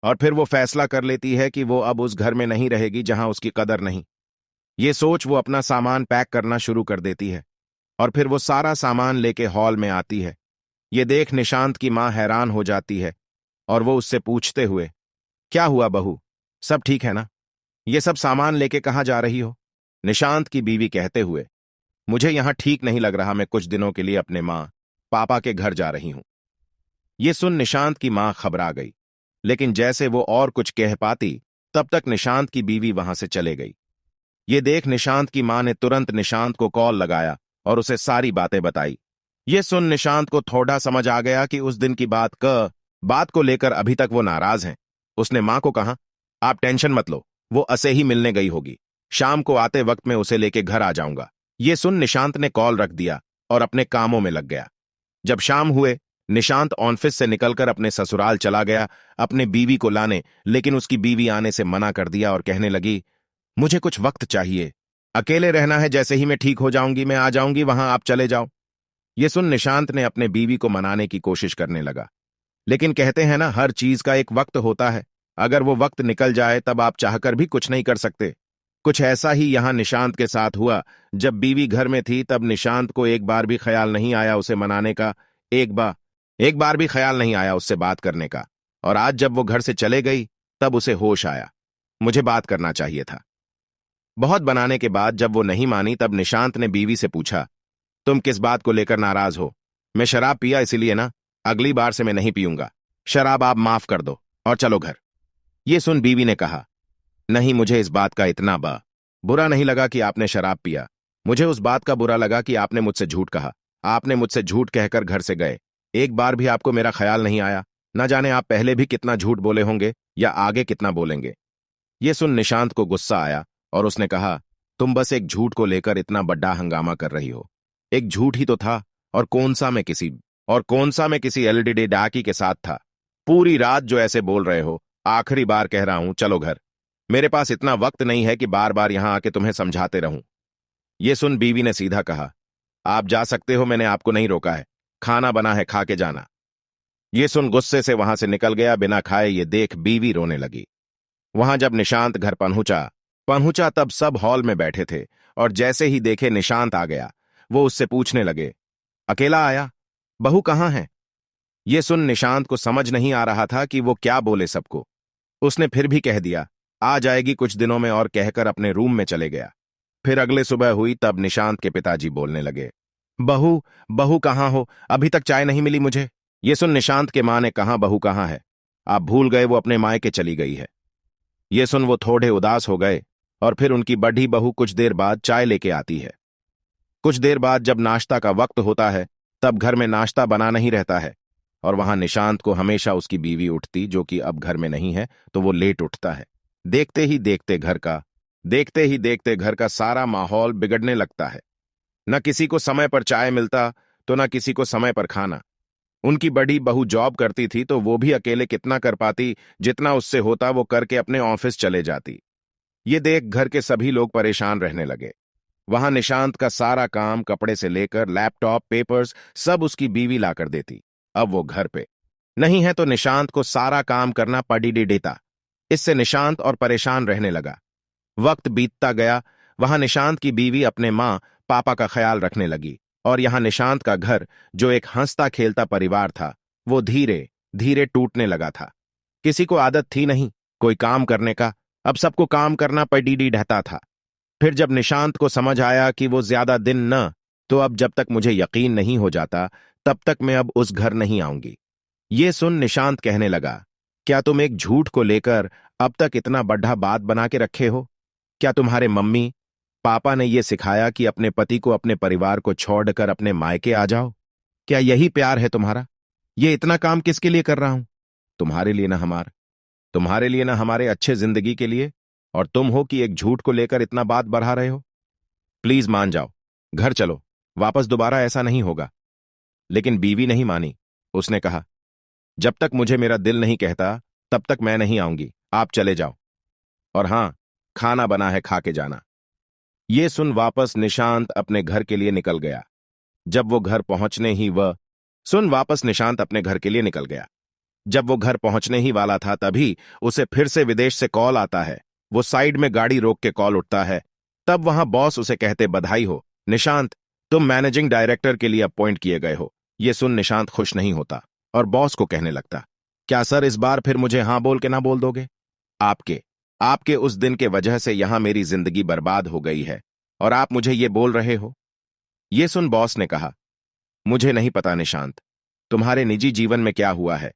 और फिर वो फैसला कर लेती है कि वो अब उस घर में नहीं रहेगी जहां उसकी कदर नहीं। ये सोच वो अपना सामान पैक करना शुरू कर देती है और फिर वो सारा सामान लेके हॉल में आती है। ये देख निशांत की मां हैरान हो जाती है और वो उससे पूछते हुए, क्या हुआ बहू, सब ठीक है ना? ये सब सामान लेके कहाँ जा रही हो? निशांत की बीवी कहते हुए, मुझे यहां ठीक नहीं लग रहा, मैं कुछ दिनों के लिए अपने मां पापा के घर जा रही हूं। ये सुन निशांत की मां घबरा गई, लेकिन जैसे वो और कुछ कह पाती तब तक निशांत की बीवी वहां से चले गई। ये देख निशांत की मां ने तुरंत निशांत को कॉल लगाया और उसे सारी बातें बताई। ये सुन निशांत को थोड़ा समझ आ गया कि उस दिन की बात को लेकर अभी तक वो नाराज हैं। उसने मां को कहा, आप टेंशन मत लो, वो असे ही मिलने गई होगी, शाम को आते वक्त मैं उसे लेके घर आ जाऊंगा। ये सुन निशांत ने कॉल रख दिया और अपने कामों में लग गया। जब शाम हुए, निशांत ऑफिस से निकलकर अपने ससुराल चला गया अपने बीवी को लाने, लेकिन उसकी बीवी आने से मना कर दिया और कहने लगी, मुझे कुछ वक्त चाहिए, अकेले रहना है, जैसे ही मैं ठीक हो जाऊंगी मैं आ जाऊंगी, वहां आप चले जाओ। ये सुन निशांत ने अपने बीवी को मनाने की कोशिश करने लगा, लेकिन कहते हैं ना, हर चीज का एक वक्त होता है, अगर वो वक्त निकल जाए तब आप चाहकर भी कुछ नहीं कर सकते। कुछ ऐसा ही यहां निशांत के साथ हुआ। जब बीवी घर में थी तब निशांत को एक बार भी ख्याल नहीं आया उसे मनाने का, एक बार भी ख्याल नहीं आया उससे बात करने का। और आज जब वो घर से चले गई तब उसे होश आया, मुझे बात करना चाहिए था। बहुत बनाने के बाद जब वो नहीं मानी तब निशांत ने बीवी से पूछा, तुम किस बात को लेकर नाराज हो? मैं शराब पिया इसीलिए ना, अगली बार से मैं नहीं पीऊंगा, शराब आप माफ कर दो और चलो घर। ये सुन बीवी ने कहा, नहीं, मुझे इस बात का इतना बुरा नहीं लगा कि आपने शराब पिया, मुझे उस बात का बुरा लगा कि आपने मुझसे झूठ कहा, आपने मुझसे झूठ कहकर घर से गए, एक बार भी आपको मेरा ख्याल नहीं आया, न जाने आप पहले भी कितना झूठ बोले होंगे या आगे कितना बोलेंगे। ये सुन निशांत को गुस्सा आया और उसने कहा, तुम बस एक झूठ को लेकर इतना बड़ा हंगामा कर रही हो, एक झूठ ही तो था, और कौन सा मैं किसी एलईडी डाकी के साथ था। पूरी रात जो ऐसे बोल रहे हो, आखिरी बार कह रहा हूं, चलो घर, मेरे पास इतना वक्त नहीं है कि बार बार यहां आके तुम्हें समझाते रहूं। ये सुन बीवी ने सीधा कहा, आप जा सकते हो, मैंने आपको नहीं रोका है, खाना बना है, खा के जाना। ये सुन गुस्से से वहां से निकल गया बिना खाए। ये देख बीवी रोने लगी। वहां जब निशांत घर पहुंचा तब सब हॉल में बैठे थे और जैसे ही देखे निशांत आ गया, वो उससे पूछने लगे, अकेला आया, बहू कहाँ है? ये सुन निशांत को समझ नहीं आ रहा था कि वो क्या बोले सबको। उसने फिर भी कह दिया, आ जाएगी कुछ दिनों में, और कहकर अपने रूम में चले गया। फिर अगले सुबह हुई तब निशांत के पिताजी बोलने लगे, बहू बहू कहाँ हो, अभी तक चाय नहीं मिली मुझे। ये सुन निशांत के मां ने कहा, बहू कहाँ है? आप भूल गए, वो अपने मायके चली गई है। ये सुन वो थोड़े उदास हो गए और फिर उनकी बड़ी बहू कुछ देर बाद चाय लेके आती है। कुछ देर बाद जब नाश्ता का वक्त होता है तब घर में नाश्ता बना नहीं रहता है और वहां निशांत को हमेशा उसकी बीवी उठती, जो कि अब घर में नहीं है, तो वो लेट उठता है। देखते ही देखते घर का सारा माहौल बिगड़ने लगता है। न किसी को समय पर चाय मिलता तो न किसी को समय पर खाना। उनकी बड़ी बहू जॉब करती थी तो वो भी अकेले कितना कर पाती, जितना उससे होता वो करके अपने ऑफिस चले जाती। ये देख घर के सभी लोग परेशान रहने लगे। वहां निशांत का सारा काम, कपड़े से लेकर लैपटॉप, पेपर्स, सब उसकी बीवी लाकर देती। अब वो घर पे नहीं है तो निशांत को सारा काम करना पड़ी देता। इससे निशांत और परेशान रहने लगा। वक्त बीतता गया। वहां निशांत की बीवी अपने मां पापा का ख्याल रखने लगी और यहां निशांत का घर, जो एक हंसता खेलता परिवार था, वो धीरे धीरे टूटने लगा था। किसी को आदत थी नहीं कोई काम करने का, अब सबको काम करना पड़ी रहता था। फिर जब निशांत को समझ आया कि वो ज्यादा दिन न, तो अब जब तक मुझे यकीन नहीं हो जाता तब तक मैं अब उस घर नहीं आऊंगी। ये सुन निशांत कहने लगा, क्या तुम एक झूठ को लेकर अब तक इतना बड़ा बात बना के रखे हो? क्या तुम्हारे मम्मी पापा ने यह सिखाया कि अपने पति को, अपने परिवार को छोड़कर अपने मायके आ जाओ? क्या यही प्यार है तुम्हारा? ये इतना काम किसके लिए कर रहा हूं? तुम्हारे लिए ना हमारे अच्छे जिंदगी के लिए, और तुम हो कि एक झूठ को लेकर इतना बात बढ़ा रहे हो। प्लीज मान जाओ, घर चलो, वापस दोबारा ऐसा नहीं होगा। लेकिन बीवी नहीं मानी। उसने कहा, जब तक मुझे मेरा दिल नहीं कहता तब तक मैं नहीं आऊंगी, आप चले जाओ, और हां, खाना बना है, खा के जाना। ये सुन वापस निशांत अपने घर के लिए निकल गया। जब वो घर पहुंचने ही वह सुन वापस निशांत अपने घर के लिए निकल गया। जब वो घर पहुंचने ही वाला था तभी उसे फिर से विदेश से कॉल आता है। वो साइड में गाड़ी रोक के कॉल उठता है। तब वहां बॉस उसे कहते, बधाई हो निशांत, तुम मैनेजिंग डायरेक्टर के लिए अपॉइंट किए गए हो। ये सुन निशांत खुश नहीं होता और बॉस को कहने लगता, क्या सर इस बार फिर मुझे हां बोल के ना बोल दोगे? आपके आपके उस दिन के वजह से यहां मेरी जिंदगी बर्बाद हो गई है और आप मुझे ये बोल रहे हो? ये सुन बॉस ने कहा, मुझे नहीं पता निशांत, तुम्हारे निजी जीवन में क्या हुआ है।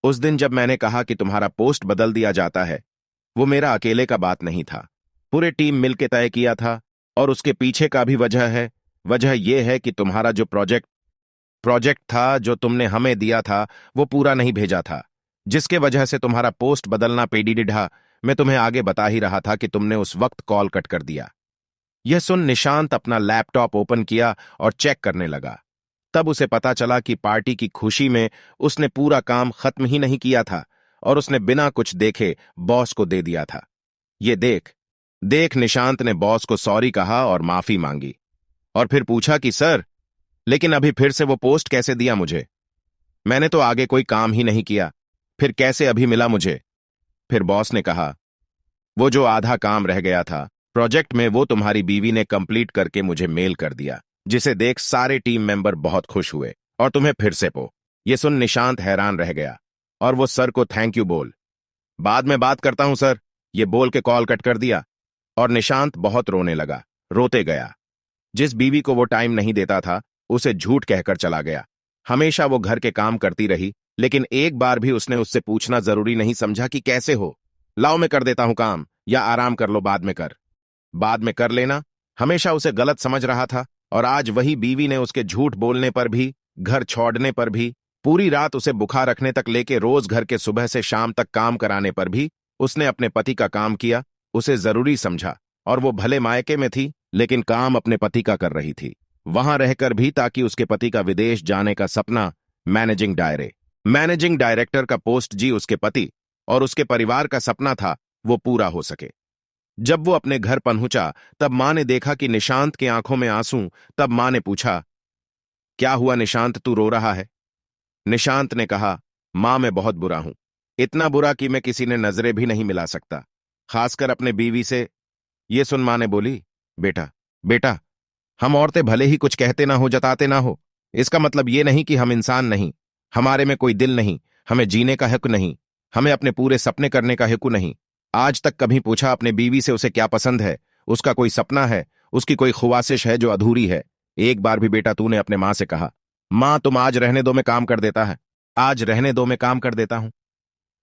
उस दिन जब मैंने कहा कि तुम्हारा पोस्ट बदल दिया जाता है, वो मेरा अकेले का बात नहीं था, पूरे टीम मिलकर तय किया था। और उसके पीछे का भी वजह है। वजह यह है कि तुम्हारा जो प्रोजेक्ट था जो तुमने हमें दिया था वो पूरा नहीं भेजा था, जिसके वजह से तुम्हारा पोस्ट बदलना पेडीडिढ़ा। मैं तुम्हें आगे बता ही रहा था कि तुमने उस वक्त कॉल कट कर दिया। यह सुन निशांत अपना लैपटॉप ओपन किया और चेक करने लगा। तब उसे पता चला कि पार्टी की खुशी में उसने पूरा काम खत्म ही नहीं किया था और उसने बिना कुछ देखे बॉस को दे दिया था। ये देख देख निशांत ने बॉस को सॉरी कहा और माफी मांगी और फिर पूछा कि सर, लेकिन अभी फिर से वो पोस्ट कैसे दिया मुझे? मैंने तो आगे कोई काम ही नहीं किया, फिर कैसे अभी मिला मुझे? फिर बॉस ने कहा, वो जो आधा काम रह गया था प्रोजेक्ट में वो तुम्हारी बीवी ने कंप्लीट करके मुझे मेल कर दिया, जिसे देख सारे टीम मेंबर बहुत खुश हुए और तुम्हें फिर से ये सुन निशांत हैरान रह गया और वो सर को थैंक यू बोल, बाद में बात करता हूं सर, ये बोल के कॉल कट कर दिया। और निशांत बहुत रोने लगा, रोते गया। जिस बीवी को वो टाइम नहीं देता था उसे झूठ कहकर चला गया। हमेशा वो घर के काम करती रही, लेकिन एक बार भी उसने उससे पूछना जरूरी नहीं समझा कि कैसे हो, लाओ मैं कर देता हूं काम, या आराम कर लो, बाद में कर लेना। हमेशा उसे गलत समझ रहा था और आज वही बीवी ने उसके झूठ बोलने पर भी, घर छोड़ने पर भी, पूरी रात उसे बुखार रखने तक लेके रोज घर के सुबह से शाम तक काम कराने पर भी उसने अपने पति का काम किया, उसे जरूरी समझा। और वो भले मायके में थी लेकिन काम अपने पति का कर रही थी, वहां रहकर भी, ताकि उसके पति का विदेश जाने का सपना, मैनेजिंग डायरेक्टर का पोस्ट जी उसके पति और उसके परिवार का सपना था, वो पूरा हो सके। जब वो अपने घर पहुंचा तब मां ने देखा कि निशांत के आंखों में आंसू। तब मां ने पूछा, क्या हुआ निशांत, तू रो रहा है? निशांत ने कहा, मां मैं बहुत बुरा हूं, इतना बुरा कि मैं किसी ने नजरें भी नहीं मिला सकता, खासकर अपने बीवी से। ये सुन मां ने बोली, बेटा बेटा, हम औरतें भले ही कुछ कहते ना हो, जताते ना हो, इसका मतलब ये नहीं कि हम इंसान नहीं, हमारे में कोई दिल नहीं, हमें जीने का हक नहीं, हमें अपने पूरे सपने करने का हक नहीं। आज तक कभी पूछा अपने बीवी से उसे क्या पसंद है, उसका कोई सपना है, उसकी कोई ख्वाहिश है जो अधूरी है? एक बार भी बेटा तूने अपने मां से कहा, मां तुम आज रहने दो मैं काम कर देता है, आज रहने दो मैं काम कर देता हूं?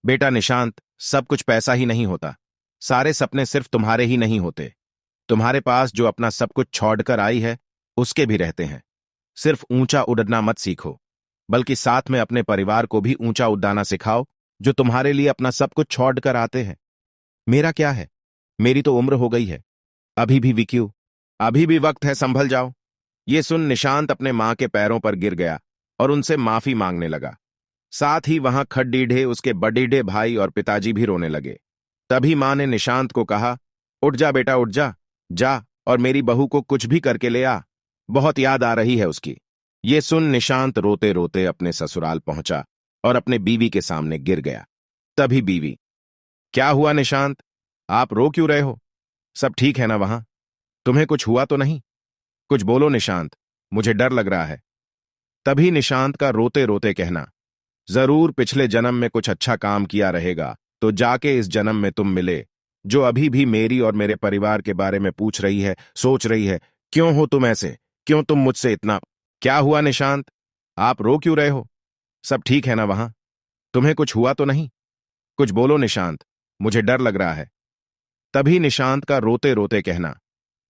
बेटा निशांत, सब कुछ पैसा ही नहीं होता, सारे सपने सिर्फ तुम्हारे ही नहीं होते, तुम्हारे पास जो अपना सब कुछ छोड़कर आई है उसके भी रहते हैं। सिर्फ ऊंचा उड़ना मत सीखो, बल्कि साथ में अपने परिवार को भी ऊंचा उड़ाना सिखाओ, जो तुम्हारे लिए अपना सब कुछ छोड़कर आते हैं। मेरा क्या है, मेरी तो उम्र हो गई है, अभी भी विक्यू, अभी भी वक्त है, संभल जाओ। ये सुन निशांत अपने मां के पैरों पर गिर गया और उनसे माफी मांगने लगा। साथ ही वहां खड्डीढ़े उसके बडीढ़े भाई और पिताजी भी रोने लगे। तभी मां ने निशांत को कहा, उठ जा बेटा, उठ जा, जा और मेरी बहू को कुछ भी करके ले आ, बहुत याद आ रही है उसकी। ये सुन निशांत रोते रोते अपने ससुराल पहुंचा और अपने बीवी के सामने गिर गया। तभी बीवी, क्या हुआ निशांत, आप रो क्यों रहे हो? सब ठीक है ना वहां? तुम्हें कुछ हुआ तो नहीं? कुछ बोलो निशांत, मुझे डर लग रहा है। तभी निशांत का रोते रोते कहना, जरूर पिछले जन्म में कुछ अच्छा काम किया रहेगा, तो जाके इस जन्म में तुम मिले, जो अभी भी मेरी और मेरे परिवार के बारे में पूछ रही है, सोच रही है, क्यों हो तुम ऐसे, क्यों तुम मुझसे इतना? क्या हुआ निशांत, आप रो क्यों रहे हो? सब ठीक है ना वहां? तुम्हें कुछ हुआ तो नहीं? कुछ बोलो निशांत, मुझे डर लग रहा है। तभी निशांत का रोते रोते कहना,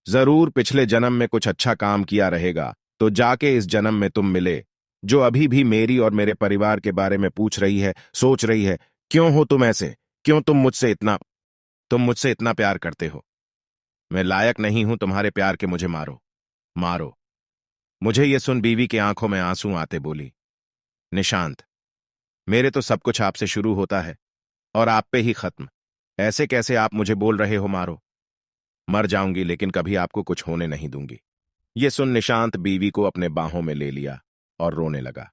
जरूर पिछले जन्म में कुछ अच्छा काम किया रहेगा, तो जाके इस जन्म में तुम मिले, जो अभी भी मेरी और मेरे परिवार के बारे में पूछ रही है, सोच रही है, क्यों हो तुम ऐसे, क्यों तुम मुझसे इतना प्यार करते हो? मैं लायक नहीं हूं तुम्हारे प्यार के, मुझे मारो, मारो मुझे। ये सुन बीवी के आंखों में आंसू आते बोली, निशांत, मेरे तो सब कुछ आपसे शुरू होता है और आप पे ही खत्म, ऐसे कैसे आप मुझे बोल रहे हो मारो? मर जाऊंगी लेकिन कभी आपको कुछ होने नहीं दूंगी। ये सुन निशांत बीवी को अपने बाहों में ले लिया और रोने लगा।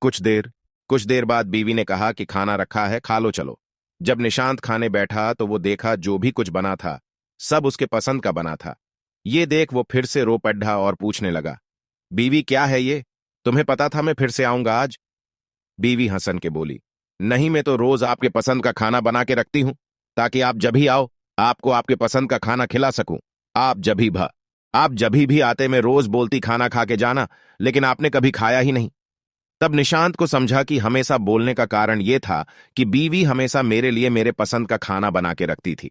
कुछ देर कुछ देर बाद बीवी ने कहा कि खाना रखा है, खा लो चलो। जब निशांत खाने बैठा तो वो देखा जो भी कुछ बना था सब उसके पसंद का बना था। ये देख वो फिर से रो पड़ा और पूछने लगा, बीवी क्या है ये? तुम्हें पता था मैं फिर से आऊंगा आज? बीवी हंसन के बोली, नहीं, मैं तो रोज आपके पसंद का खाना बना के रखती हूं ताकि आप जब भी आओ आपको आपके पसंद का खाना खिला सकूं। आप जभी भी आते मैं रोज बोलती खाना खा के जाना, लेकिन आपने कभी खाया ही नहीं। तब निशांत को समझा कि हमेशा बोलने का कारण यह था कि बीवी हमेशा मेरे लिए मेरे पसंद का खाना बना के रखती थी।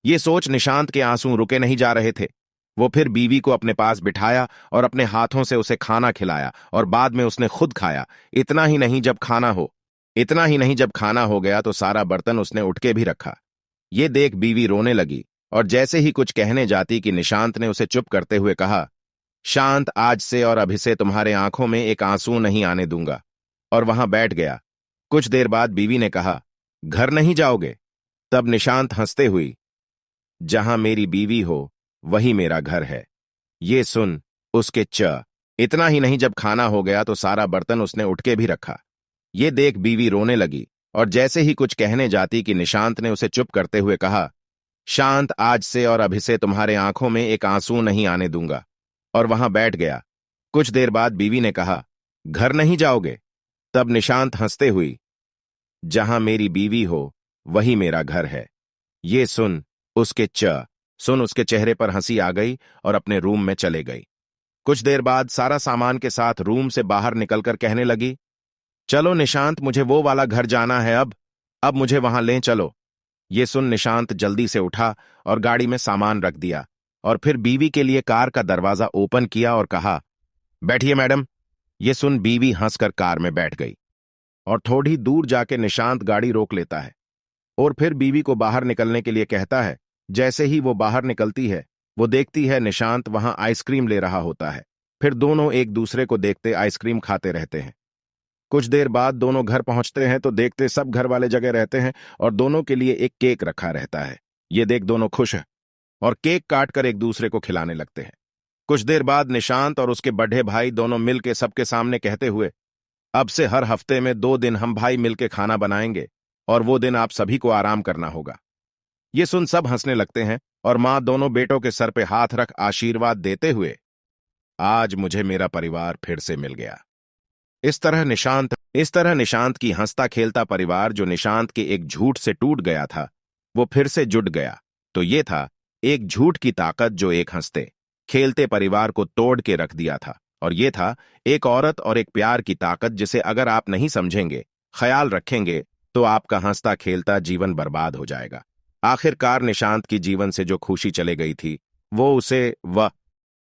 ये सोच निशांत के आंसू रुके नहीं जा रहे थे। वो फिर बीवी को अपने पास बिठाया और अपने हाथों से उसे खाना खिलाया और बाद में उसने खुद खाया। इतना ही नहीं, जब खाना हो गया तो सारा बर्तन उसने उठ के भी रखा। ये देख बीवी रोने लगी और जैसे ही कुछ कहने जाती कि निशांत ने उसे चुप करते हुए कहा, शांत, आज से और अभी से तुम्हारे आंखों में एक आंसू नहीं आने दूंगा, और वहां बैठ गया। कुछ देर बाद बीवी ने कहा, घर नहीं जाओगे? तब निशांत हंसते हुई, जहां मेरी बीवी हो वही मेरा घर है। ये सुन उसके इतना ही नहीं, जब खाना हो गया तो सारा बर्तन उसने उठ के भी रखा। ये देख बीवी रोने लगी और जैसे ही कुछ कहने जाती कि निशांत ने उसे चुप करते हुए कहा, शांत, आज से और अभी से तुम्हारे आंखों में एक आंसू नहीं आने दूंगा, और वहां बैठ गया। कुछ देर बाद बीवी ने कहा, घर नहीं जाओगे? तब निशांत हंसते हुई, जहां मेरी बीवी हो वही मेरा घर है। ये सुन उसके चेहरे पर हंसी आ गई और अपने रूम में चले गई। कुछ देर बाद सारा सामान के साथ रूम से बाहर निकलकर कहने लगी, चलो निशांत, मुझे वो वाला घर जाना है, अब मुझे वहां लें चलो। ये सुन निशांत जल्दी से उठा और गाड़ी में सामान रख दिया और फिर बीवी के लिए कार का दरवाजा ओपन किया और कहा, बैठिए मैडम। ये सुन बीवी हंसकर कार में बैठ गई और थोड़ी दूर जाके निशांत गाड़ी रोक लेता है और फिर बीवी को बाहर निकलने के लिए कहता है। जैसे ही वो बाहर निकलती है वो देखती है निशांत वहां आइसक्रीम ले रहा होता है। फिर दोनों एक दूसरे को देखते आइसक्रीम खाते रहते हैं। कुछ देर बाद दोनों घर पहुंचते हैं तो देखते सब घर वाले जगह रहते हैं और दोनों के लिए एक केक रखा रहता है। ये देख दोनों खुश हैं और केक काटकर एक दूसरे को खिलाने लगते हैं। कुछ देर बाद निशांत और उसके बड़े भाई दोनों मिलके सबके सामने कहते हुए, अब से हर हफ्ते में 2 दिन हम भाई मिलके खाना बनाएंगे और वो दिन आप सभी को आराम करना होगा। ये सुन सब हंसने लगते हैं और मां दोनों बेटों के सर पे हाथ रख आशीर्वाद देते हुए, आज मुझे मेरा परिवार फिर से मिल गया। इस तरह निशांत की हंसता खेलता परिवार जो निशांत के एक झूठ से टूट गया था वो फिर से जुड़ गया। तो ये था एक झूठ की ताकत जो एक हंसते खेलते परिवार को तोड़ के रख दिया था, और ये था एक औरत और एक प्यार की ताकत जिसे अगर आप नहीं समझेंगे, ख्याल रखेंगे तो आपका हंसता खेलता जीवन बर्बाद हो जाएगा। आखिरकार निशांत की जीवन से जो खुशी चले गई थी वो उसे